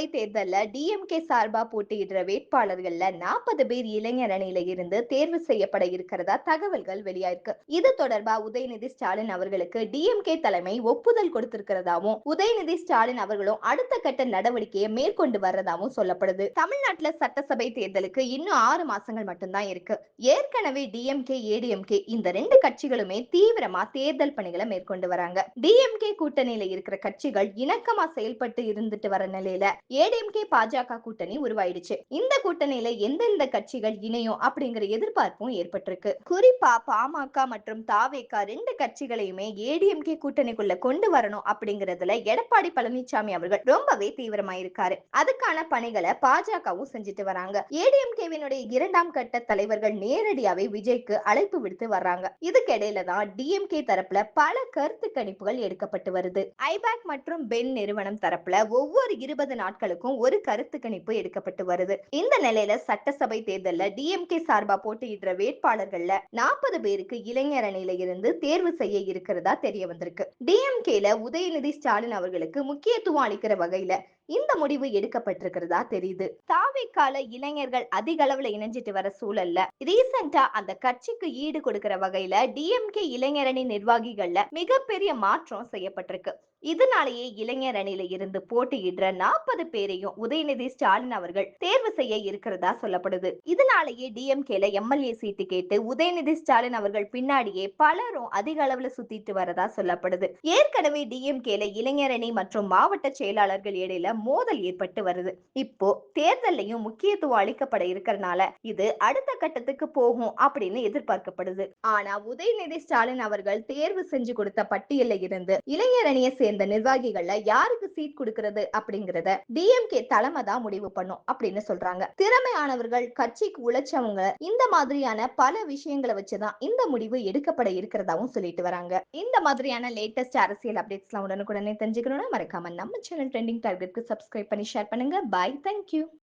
சட்டசபை தேர்தல்ல டிஎம்கே சார்பா போட்டியிடுற வேட்பாளர்கள்ல 40 பேர் இளைஞர் அணியில இருந்து தேர்வு செய்யப்பட இருக்கிறதா தகவல்கள் வெளியாயிருக்கு. இது தொடர்பா உதயநிதி ஸ்டாலின் அவர்களுக்கு டிஎம்கே தலைமை ஒப்புதல் கொடுத்திருக்கிறதாவும், உதயநிதி ஸ்டாலின் அவர்களும் அடுத்த கட்ட நடவடிக்கையை மேற்கொண்டு வர்றதாவும் சொல்லப்படுது. தமிழ்நாட்டுல சட்டசபை தேர்தலுக்கு இன்னும் 6 மாசங்கள் மட்டும்தான் இருக்கு. ஏற்கனவே டிஎம்கே, ஏடிஎம்கே இந்த 2 கட்சிகளுமே தீவிரமா தேர்தல் பணிகளை மேற்கொண்டு வராங்க. டிஎம்கே கூட்டணியில இருக்கிற கட்சிகள் இணக்கமா செயல்பட்டு இருந்துட்டு வர நிலையில ஏடிஎம்கே பாஜக கூட்டணி உருவாயிடுச்சு. இந்த கூட்டணியில எந்தெந்த கட்சிகள் இணையும் அப்படிங்கிற எதிர்பார்ப்பும் ஏற்பட்டிருக்கு. குறிப்பா பாமக மற்றும் தாவேகா 2 கட்சிகளையுமே ஏடிஎம்கே கூட்டணிக்குள்ள கொண்டு வரணும் அப்படிங்கறதுல எடப்பாடி பழனிசாமி அவர்கள் ரொம்பவே தீவிரமா இருக்காரு. அதுக்கான பணிகளை பாஜகவும் செஞ்சுட்டு வராங்க. ஏடிஎம்கேவினுடைய 2ஆம் கட்ட தலைவர்கள் நேரடியாவே விஜய்க்கு அழைப்பு விடுத்து வர்றாங்க. இதுக்கிடையில தான் டிஎம்கே தரப்புல பல கருத்து கணிப்புகள் எடுக்கப்பட்டு வருது. ஐபேக் மற்றும் பென் நிறுவனம் தரப்புல ஒவ்வொரு 20 நாட்களுக்கும் ஒரு கருத்து கணிப்பு எடுக்கப்பட்டு வருது. இந்த நிலையில சட்டசபை தேர்தல்ல டிஎம்கே சார்பா போட்டியிடுற வேட்பாளர்கள்ல 40 பேருக்கு இளைஞர் அணியில இருந்து தேர்வு செய்ய இருக்கிறதா தெரிய வந்திருக்கு. டிஎம்கேல உதயநிதி ஸ்டாலின் அவர்களுக்கு முக்கியத்துவம் அளிக்கிற வகையில இந்த முடிவு எடுக்கப்பட்டிருக்கிறதா தெரியுது. தாவேக்கால இளைஞர்கள் அதிக அளவுல இணைஞ்சிட்டு வர சூழல்ல ரீசெண்டா அந்த கட்சிக்கு ஈடு கொடுக்கிற வகையில டிஎம்கே இளைஞரணி நிர்வாகிகள்ல மிகப்பெரிய மாற்றம் செய்யப்பட்டிருக்கு. இதனாலேயே இளைஞர் அணியில இருந்து போட்டியிடுற 40 பேரையும் உதயநிதி ஸ்டாலின் அவர்கள் தேர்வு செய்ய இருக்கிறதா சொல்லப்படுது. இதனாலேயே டிஎம்கேல எம்எல்ஏ சீட்டு கேட்டு உதயநிதி ஸ்டாலின் அவர்கள் பின்னாடியே பலரும் அதிக அளவுல சுத்திட்டு வரதா சொல்லப்படுது. ஏற்கனவே டிஎம்கேல இளைஞர் அணி மற்றும் மாவட்ட செயலாளர்கள் இடையில மோதல் ஏற்பட்டு வருது. இப்போ தேர்தலையும் முக்கியத்துவம் அளிக்கப்பட இருக்கிறனால இது அடுத்த கட்டத்துக்கு போகும் அப்படின்னு எதிர்பார்க்கப்படுது. ஆனா உதயநிதி ஸ்டாலின் அவர்கள் தேர்வு செஞ்சு கொடுத்த பட்டியல்ல இருந்து இளைஞர் அணியை சேர்ந்த நிர்வாகிகள்ல யாருக்கு சீட் கொடுக்கிறது அப்படிங்கறத டிஎம்கே தலைமை தான் முடிவு பண்ணும் அப்படின்னு சொல்றாங்க. திறமையானவர்கள், கட்சிக்கு உழைச்சவங்க, இந்த மாதிரியான பல விஷயங்களை வச்சுதான் இந்த முடிவு எடுக்கப்பட இருக்கிறதாவும் சொல்லிட்டு வராங்க. இந்த மாதிரியான லேட்டஸ்ட் அரசியல் அப்டேட்ஸ்லாம் உடனுக்குடனே தெரிஞ்சுக்கணும்னா மறக்காம நம்ம சேனல் ட்ரெண்டிங் டார்கெட்க்கு சப்ஸ்கிரைப் பண்ணி ஷேர் பண்ணுங்க. Bye, thank you.